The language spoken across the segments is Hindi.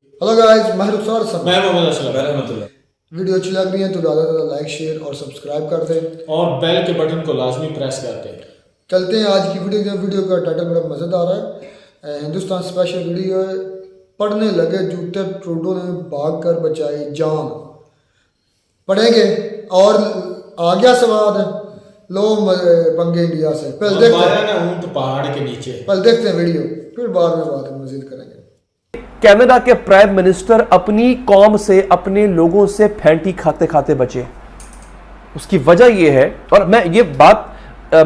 हेलो गाइस, मैं रुखसार सब। मैं मोहम्मद असलम। वीडियो अच्छी लग रही है तो ज़्यादा से ज़्यादा लाइक शेयर और सब्सक्राइब कर दें और बेल के बटन को लाजमी प्रेस करते हैं। चलते हैं आज की वीडियो का टाइटल बड़ा मज़ेदार है। हिंदुस्तान स्पेशल वीडियो है। पढ़ने लगे जूते ट्रूडो ने भाग कर बचाई जान। पढ़ेंगे और आ गया स्वाद। लो पंगे इंडिया से। पहले देखते हैं ना ऊंट पहाड़ के नीचे। पहले देखते हैं वीडियो, फिर बाद में बात मजीद करेंगे। कनाडा के प्राइम मिनिस्टर अपनी कौम से, अपने लोगों से फैंटी खाते खाते बचे। उसकी वजह यह है, और मैं ये बात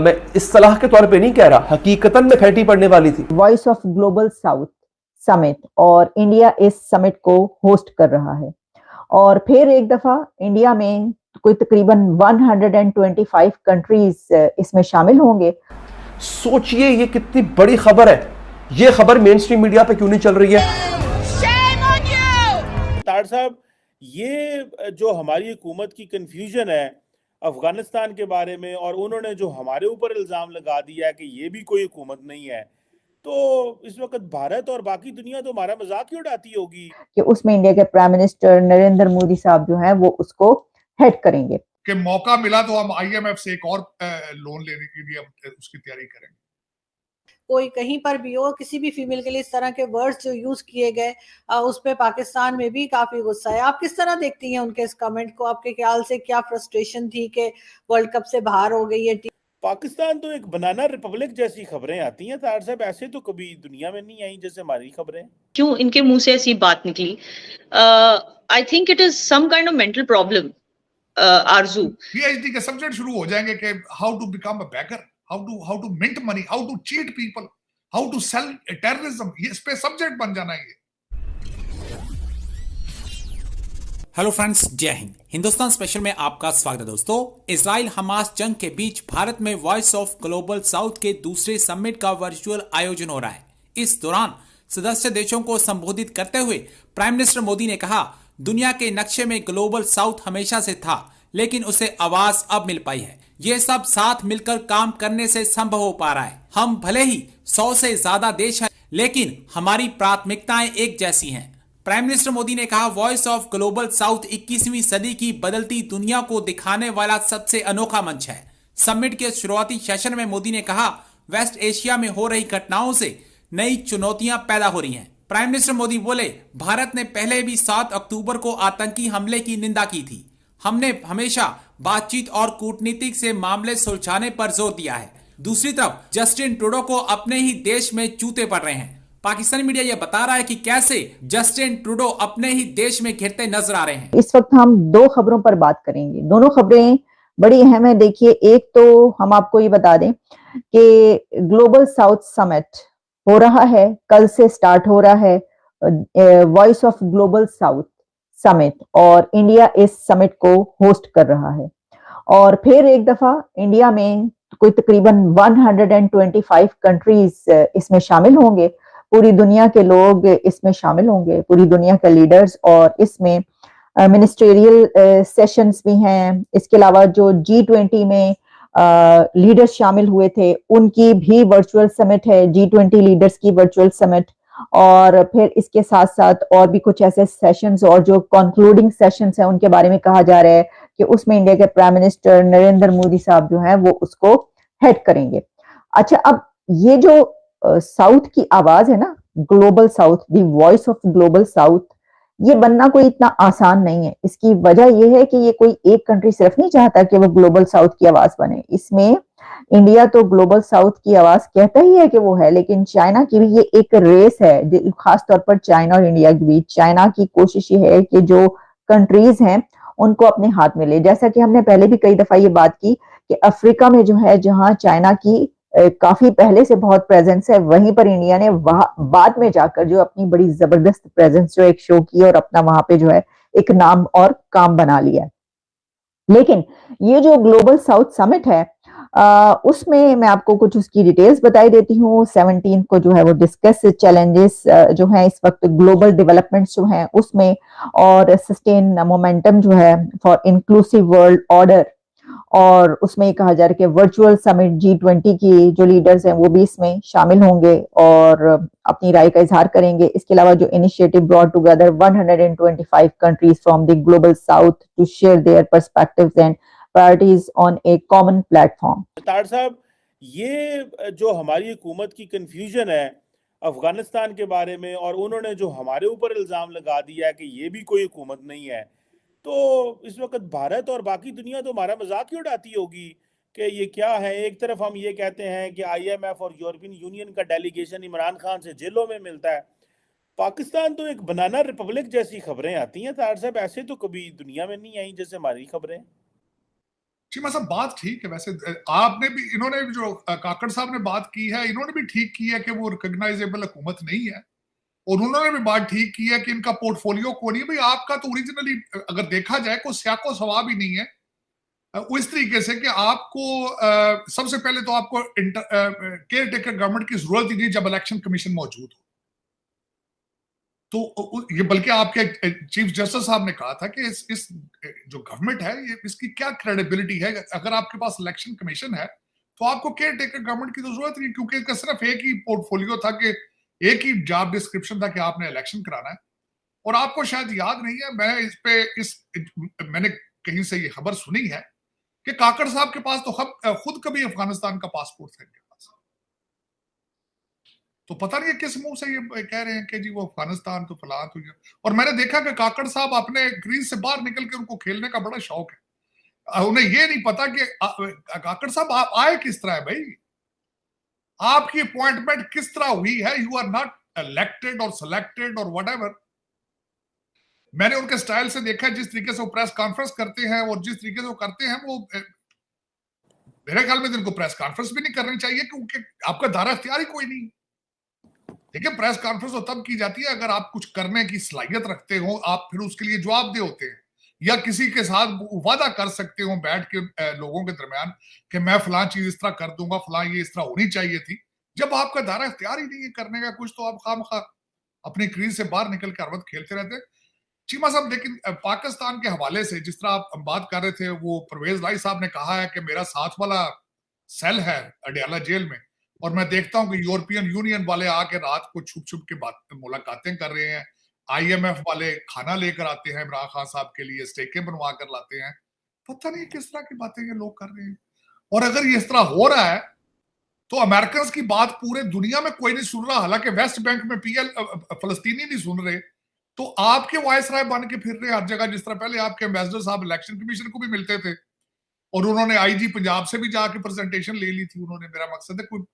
मैं इस सलाह के तौर पे नहीं कह रहा, हकीकतन में फैंटी पड़ने वाली थी। Voice of global south summit, और इंडिया इस समिट को होस्ट कर रहा है। और फिर एक दफा इंडिया में कोई तकरीबन 125 कंट्रीज इसमें शामिल होंगे। सोचिए ये कितनी बड़ी खबर है। ये खबर मेन स्ट्रीम मीडिया पे क्यों नहीं चल रही है? तार साहब, ये जो हमारी हुकूमत की कंफ्यूजन है अफगानिस्तान के बारे में, और उन्होंने जो हमारे ऊपर इल्ज़ाम लगा दिया है कि ये भी कोई हुकूमत नहीं है, तो इस वक्त भारत और बाकी दुनिया तो हमारा मजाक ही उड़ाती होगी कि उसमें इंडिया के प्राइम मिनिस्टर नरेंद्र मोदी साहब जो हैं वो उसको हेड करेंगे। कि मौका मिला तो हम आईएमएफ से एक और लोन लेने के लिए उसकी तैयारी करेंगे। कोई कहीं पर भी हो, किसी भी फीमेल के लिए इस तरह के वर्ड्स जो यूज किए गए, उस पे पाकिस्तान में भी काफी गुस्सा है। आप किस तरह देखती हैं उनके इस कमेंट को? आपके ख्याल से क्या फ्रस्ट्रेशन थी कि वर्ल्ड कप से बाहर हो गई है टीम? पाकिस्तान तो एक बनाना रिपब्लिक जैसी खबरें आती हैं तार साहब, ऐसे तो कभी दुनिया में नहीं आई जैसे हमारी खबरें। क्यों इनके मुंह से ऐसी बात निकली? I think it is some kind of mental problem. आरजू पीएचडी के सब्जेक्ट शुरू हो जाएंगे कि how to become a banker, how to mint money, how to cheat people, how to sell terrorism. ये इस पे सब्जेक्ट बन जाना है। हेलो फ्रेंड्स, जय हिंद। हिंदुस्तान स्पेशल में आपका स्वागत है। दोस्तों, इजराइल हमास जंग के बीच भारत में वॉइस ऑफ ग्लोबल साउथ के दूसरे समिट का वर्चुअल आयोजन हो रहा है। इस दौरान सदस्य देशों को संबोधित करते हुए प्राइम मिनिस्टर मोदी ने कहा, दुनिया के नक्शे में ग्लोबल साउथ हमेशा से था, लेकिन उसे आवाज अब मिल पाई है। ये सब साथ मिलकर काम करने से संभव हो पा रहा है। हम भले ही 100 से ज्यादा देश हैं, लेकिन हमारी प्राथमिकताएं एक जैसी हैं। प्राइम मिनिस्टर मोदी ने कहा, वॉइस ऑफ ग्लोबल साउथ 21वीं सदी की बदलती दुनिया को दिखाने वाला सबसे अनोखा मंच है। समिट के शुरुआती सेशन में मोदी ने कहा, वेस्ट एशिया में हो रही घटनाओं से नई चुनौतियां पैदा हो रही हैं। प्राइम मिनिस्टर मोदी बोले, भारत ने पहले भी 7 अक्टूबर को आतंकी हमले की निंदा की थी। हमने हमेशा बातचीत और कूटनीति से मामले सुलझाने पर जोर दिया है। दूसरी तरफ जस्टिन ट्रूडो को अपने ही देश में चूते पड़ रहे हैं। पाकिस्तानी मीडिया यह बता रहा है कि कैसे जस्टिन ट्रूडो अपने ही देश में घिरते नजर आ रहे हैं। इस वक्त हम दो खबरों पर बात करेंगे। दोनों खबरें बड़ी अहम है। देखिए, एक तो हम आपको ये बता दें कि ग्लोबल साउथ समिट हो रहा है, कल से स्टार्ट हो रहा है voice of global south summit, और इंडिया इस समिट को होस्ट कर रहा है। और फिर एक दफा इंडिया में कोई तकरीबन 125 कंट्रीज इसमें शामिल होंगे। पूरी दुनिया के लोग इसमें शामिल होंगे, पूरी दुनिया के लीडर्स, और इसमें मिनिस्ट्रियल सेशंस भी हैं। इसके अलावा जो G20 में लीडर्स शामिल हुए थे उनकी भी वर्चुअल समिट है, G20 लीडर्स की वर्चुअल समिट। और फिर इसके साथ साथ और भी कुछ ऐसे सेशंस और जो कंक्लूडिंग सेशंस हैं उनके बारे में कहा जा रहा है कि उसमें इंडिया के प्राइम मिनिस्टर नरेंद्र मोदी साहब जो हैं वो उसको हेड करेंगे। अच्छा, अब ये जो साउथ की आवाज है ना, global south, the voice of global south, ये बनना कोई इतना आसान नहीं है। इसकी वजह यह है कि ये कोई एक कंट्री सिर्फ नहीं चाहता कि वो ग्लोबल साउथ की आवाज बने। इसमें इंडिया तो ग्लोबल साउथ की आवाज कहता ही है कि वो है, लेकिन चाइना की भी ये एक रेस है, खास तौर पर चाइना और इंडिया के बीच। चाइना की कोशिश ये है कि जो कंट्रीज हैं उनको अपने हाथ में ले। जैसा कि हमने पहले भी कई दफा ये बात की कि अफ्रीका में जो है, जहां चाइना की काफी पहले से बहुत प्रेजेंस है, वहीं पर इंडिया ने बाद में जाकर जो अपनी बड़ी जबरदस्त प्रेजेंस जो एक शो की और अपना वहां पे जो है एक नाम और काम बना लिया है। लेकिन ये जो ग्लोबल साउथ समिट है, उसमें मैं आपको कुछ उसकी डिटेल्स बताई देती हूँ। 17 को जो है वो डिस्कस चैलेंजेस जो है इस वक्त ग्लोबल डेवलपमेंट्स जो है उसमें, और सस्टेन मोमेंटम जो है फॉर इंक्लूसिव वर्ल्ड ऑर्डर, और उसमें ये कहा जा रहा है कि वर्चुअल समिट G20 की जो लीडर्स हैं वो भी इसमें शामिल होंगे और अपनी राय का इजहार करेंगे। इसके अलावा जो initiative brought together 125 countries from the global south to share their perspectives and priorities on a common platform. तार साहब, ये जो हमारी हुकूमत की कंफ्यूजन है अफगानिस्तान के बारे में, और उन्होंने जो हमारे ऊपर इल्ज़ाम लगा दिया है कि ये भी कोई हुकूमत नहीं है, तो इस वक्त भारत और बाकी दुनिया तो हमारा मजाक ही उड़ाती होगी कि ये क्या है। एक तरफ हम ये कहते हैं कि IMF और यूरोपियन यूनियन का डेलीगेशन इमरान खान से जेलों में मिलता है। पाकिस्तान तो एक बनाना रिपब्लिक जैसी खबरें आती हैं तार साहब, ऐसे तो कभी दुनिया में नहीं आई जैसे हमारी खबरें। चीमा साहब, बात ठीक है। वैसे आपने भी, इन्होंने जो काकड़ साहब ने बात की है, इन्होंने भी ठीक की है कि वो रिकॉग्नाइजेबल हुकूमत नहीं है, और उन्होंने भी बात ठीक की है कि इनका पोर्टफोलियो को नहीं। भाई आपका तो ओरिजिनली अगर देखा जाए कोई स्याको सवाब ही नहीं है, वो इस तरीके से कि आपको सबसे पहले तो आपको केयर टेकर गवर्नमेंट की जरूरत ही नहीं जब इलेक्शन कमीशन मौजूद हो। तो ये बल्कि आपके चीफ जस्टिस साहब ने कहा था कि इस जो गवर्नमेंट है ये इसकी क्या क्रेडिबिलिटी है। अगर आपके पास इलेक्शन कमीशन है तो आपको केयर टेकर गवर्नमेंट की तो जरूरत नहीं, क्योंकि इसका सिर्फ एक ही पोर्टफोलियो था कि एक ही जॉब डिस्क्रिप्शन था कि आपने इलेक्शन कराना है। और आपको शायद याद नहीं है, मैंने कहीं से ये खबर सुनी है कि काकड़ साहब के पास तो खुद कभी अफगानिस्तान का पासपोर्ट था इनके पास। तो पता नहीं किस मुंह से ये कह रहे हैं कि जी वो अफगानिस्तान तो फलां तो। और मैंने देखा कि काकड़ साहब अपने क्रीज से बाहर निकल के उनको खेलने का बड़ा शौक है। उन्हें ये नहीं पता कि काकड़ साहब आप आए किस तरह है भाई, आपकी अपॉइंटमेंट किस तरह हुई है। यू आर नॉट इलेक्टेड और सिलेक्टेड और व्हाटएवर। मैंने उनके स्टाइल से देखा जिस तरीके से वो प्रेस कॉन्फ्रेंस करते हैं और जिस तरीके से वो करते हैं, वो मेरे ख्याल में इनको प्रेस कॉन्फ्रेंस भी नहीं करनी चाहिए, क्योंकि आपका दायरा इख्तियार ही कोई नहीं। देखिए, प्रेस कॉन्फ्रेंस तो तब की जाती है अगर आप कुछ करने की सलाहियत रखते हो, आप फिर उसके लिए जवाबदेह होते हैं, या किसी के साथ वादा कर सकते हो बैठ के लोगों के दरमियान कि मैं फलां चीज इस तरह कर दूंगा, फलां ये इस तरह होनी चाहिए थी। जब आपका दायरा इख्तियार ही नहीं है करने का कुछ, तो आप खामखा अपनी क्रीज से बाहर निकल कर अरवत खेलते रहते हैं। चीमा साहब, लेकिन पाकिस्तान के हवाले से जिस तरह आप बात कर रहे थे, वो परवेज लाई साहब ने कहा है कि मेरा साथ वाला सेल है अडियाला जेल में, और मैं देखता हूं कि यूरोपियन यूनियन वाले आके रात को छुप छुप के मुलाकातें कर रहे हैं, IMF वाले खाना लेकर आते हैं इमरान खान साहब के लिए, स्टेकें बनवा कर लाते हैं। पता नहीं किस तरह की बातें ये लोग कर रहे हैं। और अगर ये इस तरह हो रहा है तो अमेरिकन की बात पूरे दुनिया में कोई नहीं सुन रहा, हालांकि वेस्ट बैंक में फलस्तीनी नहीं सुन रहे, तो आपके वॉइस राय बन के फिर रहे हर जगह। जिस तरह पहले आपके एम्बेसडर साहब इलेक्शन कमीशन को भी मिलते थे, और उन्होंने IG पंजाब से भी जाके प्रेजेंटेशन ले ली थी उन्होंने। मेरा मकसद है कोई,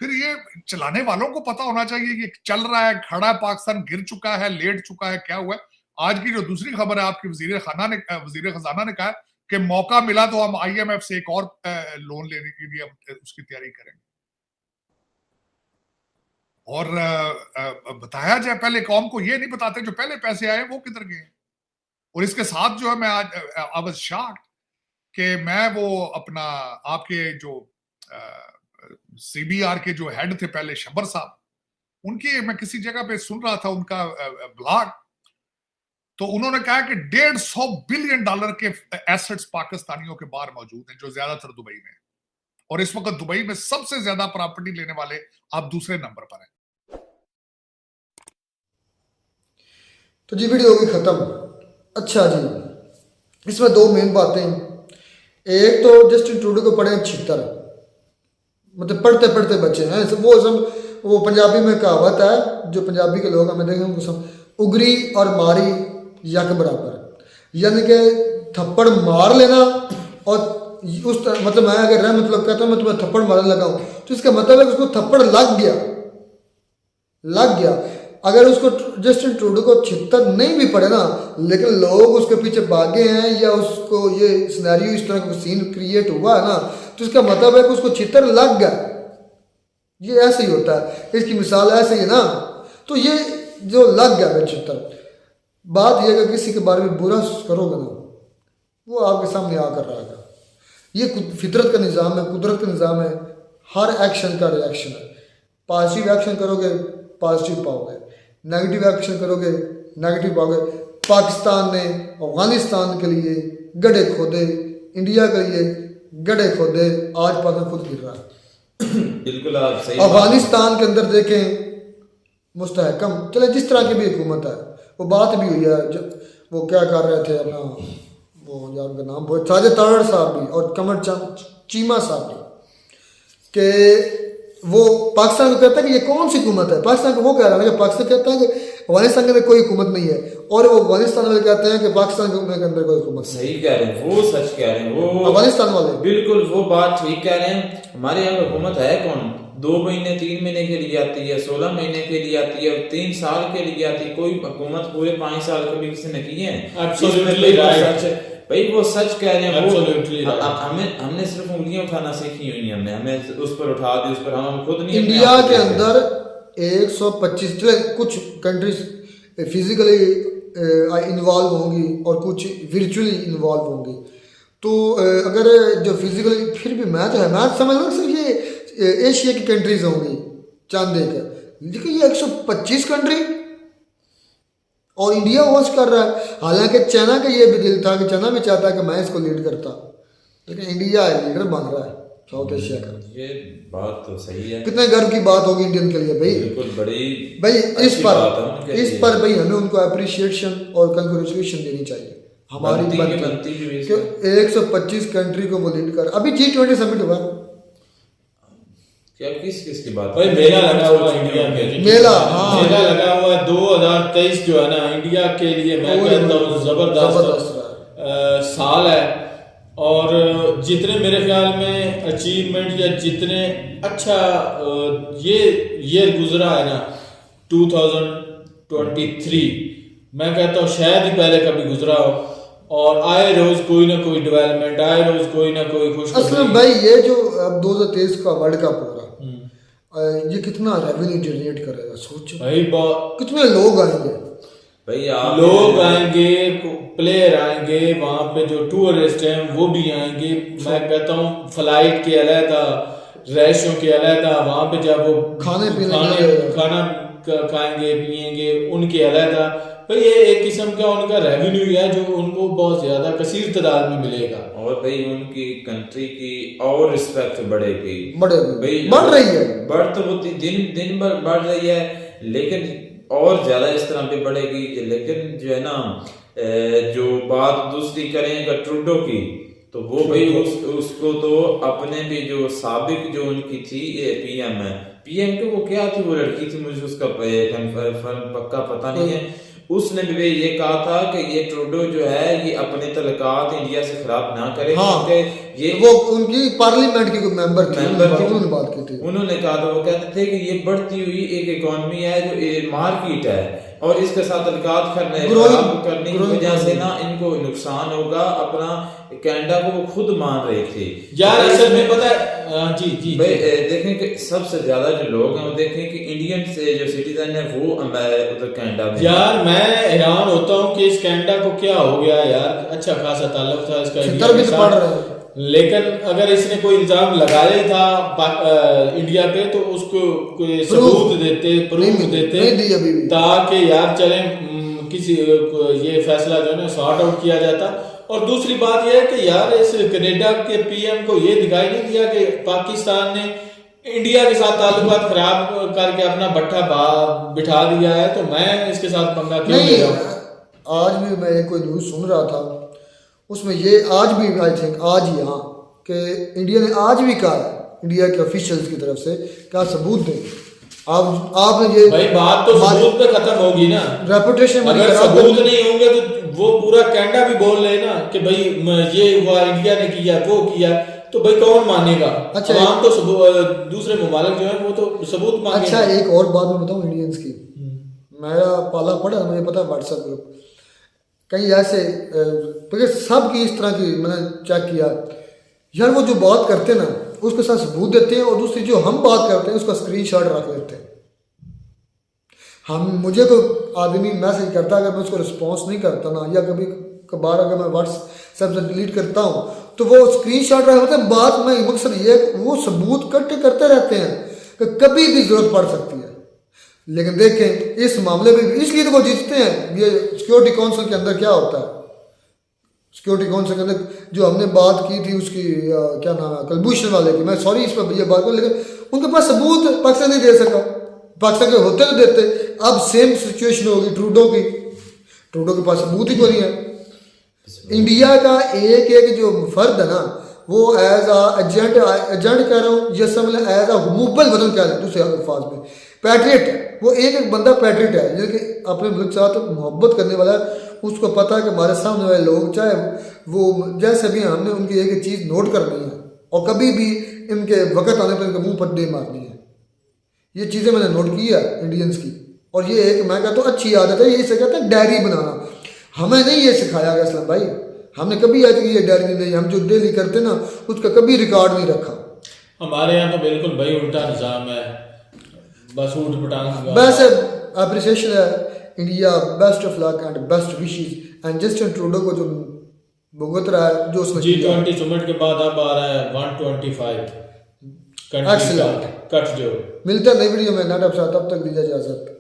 फिर ये चलाने वालों को पता होना चाहिए कि चल रहा है, खड़ा है, पाकिस्तान गिर चुका है, लेट चुका है, क्या हुआ है। आज की जो दूसरी खबर है, आपके वजीर खजाना ने कहा कि मौका मिला तो हम IMF से एक और लोन लेने के लिए हम उसकी तैयारी करेंगे। और बताया जाए, पहले कौम को ये नहीं बताते जो पहले पैसे आए वो किधर गए। और इसके साथ जो है, मैं आज आई वाज शॉक्ड कि मैं वो अपना आपके जो CBR के जो हेड थे पहले, शब्बर साहब, उनकी मैं किसी जगह पे सुन रहा था उनका ब्लॉग, तो उन्होंने कहा कि $150 बिलियन के एसेट्स पाकिस्तानियों के बाहर मौजूद हैं, जो ज्यादातर दुबई में, और इस वक्त दुबई में सबसे ज्यादा प्रॉपर्टी लेने वाले आप दूसरे नंबर पर हैं। तो जी वीडियो होगी खत्म। अच्छा जी, इसमें दो मेन बातें, एक तो जस्टिन ट्रूडो को पढ़े छितर, मतलब पढ़ते पढ़ते बच्चे हैं वो पंजाबी में कहावत है, जो पंजाबी के लोग हमें देखें सब उगरी और मारी यक बराबर, यानी कि थप्पड़ मार लेना और उस मतलब मैं अगर मतलब कहता हूँ मैं तुम्हें थप्पड़ मारने लगा हूँ, तो इसका मतलब है कि उसको थप्पड़ लग गया। अगर उसको जस्टिन ट्रूडो को छितर नहीं भी पड़े ना, लेकिन लोग उसके पीछे भागे हैं या उसको ये सिनेरियो इस तरह का सीन क्रिएट हुआ है ना, तो इसका मतलब है कि उसको छितर लग गया। ये ऐसे ही होता है, इसकी मिसाल ऐसे ही है ना। तो ये जो लग गया छितर, बात यह है कि किसी के बारे में बुरा करोगे ना, वो आपके सामने आकर रहेगा। ये फितरत का निज़ाम है, कुदरत का निज़ाम है। हर एक्शन का रिएक्शन है। पॉजिटिव एक्शन करोगे पॉजिटिव पाओगे, नेगेटिव एक्शन करोगे नेगेटिव पाओगे। पाकिस्तान ने अफगानिस्तान के लिए गड्ढे खोदे, इंडिया के लिए गड्ढे खोदे, आज पाकिस्तान खुद गिर रहा है। बिल्कुल आप सही अफगानिस्तान के अंदर देखें मुस्तहकम, चले जिस तरह की भी हुकूमत है, वो बात भी हुई है, जब वो क्या कर रहे थे अपना, वो यार उनका नाम बहुत, साजिद तारड़ साहब भी और कमर चीमा साहब भी, कि वो पाकिस्तान को कहता है कि ये कौन सी हुकूमत है। पाकिस्तान को वो कह रहा है कि पाकिस्तान कहता है कि अफगानिस्तान के अंदर कोई हुकूमत नहीं है, और वो अफगानिस्तान वाले कहते हैं कि पाकिस्तान के अंदर कोई हुकूमत नहीं। सही कह रहे हैं, वो सच कह रहे हैं, वो अफगानिस्तान वाले बिल्कुल वो बात ठीक कह रहे हैं। हमारे यहाँ हुकूमत है कौन? 2 महीने 3 महीने के लिए आती है, 16 महीने के लिए आती है, 3 साल के लिए आती है। कोई हुकूमत पूरे 5 साल कभी किसी ने की है? Absolutely right. भाई वो सच कह रहे हैं। Absolutely right. हमने सिर्फ उंगलियां उठाना सीखी हुई हैं, हमें उस पर उठा दी, उस पर हम खुद नहीं। इंडिया के अंदर 125 चले, कुछ कंट्रीज फिजिकली इन्वॉल्व होंगी और कुछ वर्चुअली इन्वॉल्व होंगी। तो अगर जो फिजिकली, फिर भी मैं समझ लो सिर्फ ये एशिया की कंट्रीज होंगी चांद एक, लेकिन ये 125 कंट्री और इंडिया होस्ट कर रहा है। हालांकि चाइना का ये भी दिल था कि चाइना भी चाहता है कि मैं इसको लीड करता, लेकिन इंडिया लीडर बन रहा है साउथ एशिया का। ये बात तो सही है। कितने गर्व की बात होगी इंडियन के लिए भाई। बिल्कुल बड़ी भाई इस अच्छी पर भाई हमें उनको अप्रिशिएशन और कंग्रेचुलेशन देनी चाहिए। हमारी बनती कि 125 कंट्री को वो लीड कर। अभी G20 समिट हुआ, क्या किस की बात? भाई मेला लगा हुआ इंडिया में, मेला, हाँ मेला लगा हुआ 2023 जो है ना इंडिया के लिए मैं कहता हूँ जबरदस्त साल है। और जितने मेरे ख्याल में अचीवमेंट या जितने अच्छा ये ईयर गुजरा है ना 2023, मैं कहता हूँ शायद ही पहले कभी गुजरा हो। और आए रोज कोई ना कोई डेवलपमेंट, आए रोज कोई ना कोई खुशखबरी। असल भाई ये जो अब 2023 का वर्ल्ड कप हो रहा, ये कितना रेवेन्यू जनरेट करेगा सोचो भाई। कितने लोग आएंगे भाई, लोग आएंगे, प्लेयर आएंगे, वहां पे जो टूरिस्ट हैं वो भी आएंगे। मैं कहता हूँ फ्लाइट के अलग, रैशों के अलग, वहां पे जब वो खाना खाएंगे पिएंगे उनके अलग। भाई ये एक किस्म का उनका रेवेन्यू है जो उनको बहुत ज्यादा कसीर तादाद में मिलेगा। और भाई उनकी कंट्री की और रिस्पेक्ट बढ़ेगी, भाई बढ़ रही है, बढ़ तो वो दिन भर बढ़ रही है, लेकिन और ज्यादा इस तरह पे बढ़ेगी। लेकिन जो है ना जो बात दूसरी करें ट्रूडो की, तो वो भाई उसको तो अपने भी जो साबिक जो उनकी थी पीएम के वो क्या थी, वो लड़की थी, मुझे उसका पक्का पता नहीं है। उसने भी ये कहा था कि ये ट्रूडो जो है ये अपने तलकात इंडिया से खराब ना करे। हाँ, ये वो उनकी पार्लियामेंट की कोई मेंबर थी, उन्होंने बात की थी। उन्होंने कहा था, वो कहते थे कि ये बढ़ती हुई एक इकोनॉमी है जो मार्केट है, और इसके साथ तलकात करने की वजह से ना इनको नुकसान होगा। अपना कनाडा को वो खुद मान रहे थे यार। असल में पता है जी भाई, देखें कि सबसे ज्यादा जो लोग हैं वो देखें कि इंडियन से जो सिटीजन है वो उधर कनाडा में। यार मैं हैरान होता हूँ कि इस कनाडा को क्या हो गया यार। अच्छा खासा ताल्लुक था इसका इंडिया के साथ, लेकिन अगर इसने कोई इल्जाम लगाया ही था इंडिया पे तो उसको कोई सबूत देते, प्रूफ देते, ताकि यार चले किसी ये फैसला जो है ना सॉर्ट आउट किया जाता। और दूसरी बात यह है कि यार इस कनाडा के पीएम को ये दिखाई नहीं दिया कि पाकिस्तान ने इंडिया के साथ ताल्लुकात खराब करके अपना भट्ठा बिठा दिया है, तो मैं इसके साथ पंगा क्यों ले रहा हूं। आज भी मैं कोई न्यूज़ सुन रहा था, उसमें ये आज भी आई थिंक आज ही यहाँ कि इंडिया ने आज भी कहा, इंडिया के ऑफिशियल्स की तरफ से क्या सबूत दें। आपने ये भाई बात तो सबूत पे खत्म होगी ना, रेपुटेशन। अगर सबूत नहीं होंगे तो वो पूरा कनाडा भी बोल रहे ना कि भाई ये हुआ, इंडिया ने किया, वो किया, तो भाई कौन मानेगा। अच्छा, हम तो दूसरे ममालिक जो है वो तो सबूत मांगेंगे। अच्छा एक और बात मैं बताऊं इंडियंस की, मेरा पाला पड़ा, मुझे पता है व्हाट्सएप ग्रुप कहीं ऐसे सब की इस तरह की मैंने चेक किया यार, वो जो बात करते ना उसके साथ सबूत देते हैं, और दूसरी जो हम बात करते हैं उसका स्क्रीनशॉट रख लेते हैं। मुझे तो आदमी मैसेज करता है, अगर मैं उसको रिस्पॉन्स नहीं करता ना, या कभी कभार अगर मैं व्हाट्सएप से डिलीट करता हूँ तो वो स्क्रीनशॉट रख लेते हैं। बात में मकसद ये वो सबूत इकट्ठे करते रहते हैं कि कभी भी जरूरत पड़ सकती है। लेकिन देखें इस मामले में भी इसलिए तो वो जीतते हैं। ये सिक्योरिटी काउंसिल के अंदर क्या होता है, सिक्योरिटी काउंसिल के अंदर जो हमने बात की थी उसकी क्या नाम है कुलभूषण वाले की, मैं सॉरी इस पर भैया बात करूँ, लेकिन उनके पास सबूत पाकिस्तान नहीं दे सका। पाकिस्तान के होते तो देते। अब सेम सिचुएशन होगी ट्रूडो की, ट्रूडो के पास सबूत ही कोई नहीं है। इंडिया का एक एक जो फर्द है ना वो एज एजेंट कह रहा हूँ, ये सब एज अ हुमूबल वतन कह रहे हैं, दूसरे अल्फाज में पैट्रियट है वो, एक एक बंदा पैट्रियट है, यानी कि अपने मुल्क के साथ मोहब्बत करने वाला है। उसको पता है कि हमारे सामने वाले लोग चाहे वो जैसे भी हैं, हमने उनकी एक एक चीज़ नोट करनी है और कभी भी इनके वक्त आने पर इनके मुंह पर नहीं मारनी है। ये चीज़ें मैंने नोट की है इंडियंस की, और ये एक मैं कहता हूँ अच्छी आदत है। ये से कहते हैं डायरी बनाना, हमें नहीं ये सिखाया गया इस्लाम भाई, हमने कभी आज ये डायरी नहीं, हम जो डेली करते ना उसका कभी रिकॉर्ड नहीं रखा। हमारे यहाँ तो बिल्कुल भाई उल्टा निज़ाम है, बस ऊट पटांग। बस अप्रिसिएशन है, India best of luck and best wishes and Justin Trudeau को जो भुगत रहा है, जो उसने G20 समिट के बाद अब आ रहा है 125 कंट्री का कट जो। मिलता है नई वीडियो में, तब तक दीजिए इजाजत।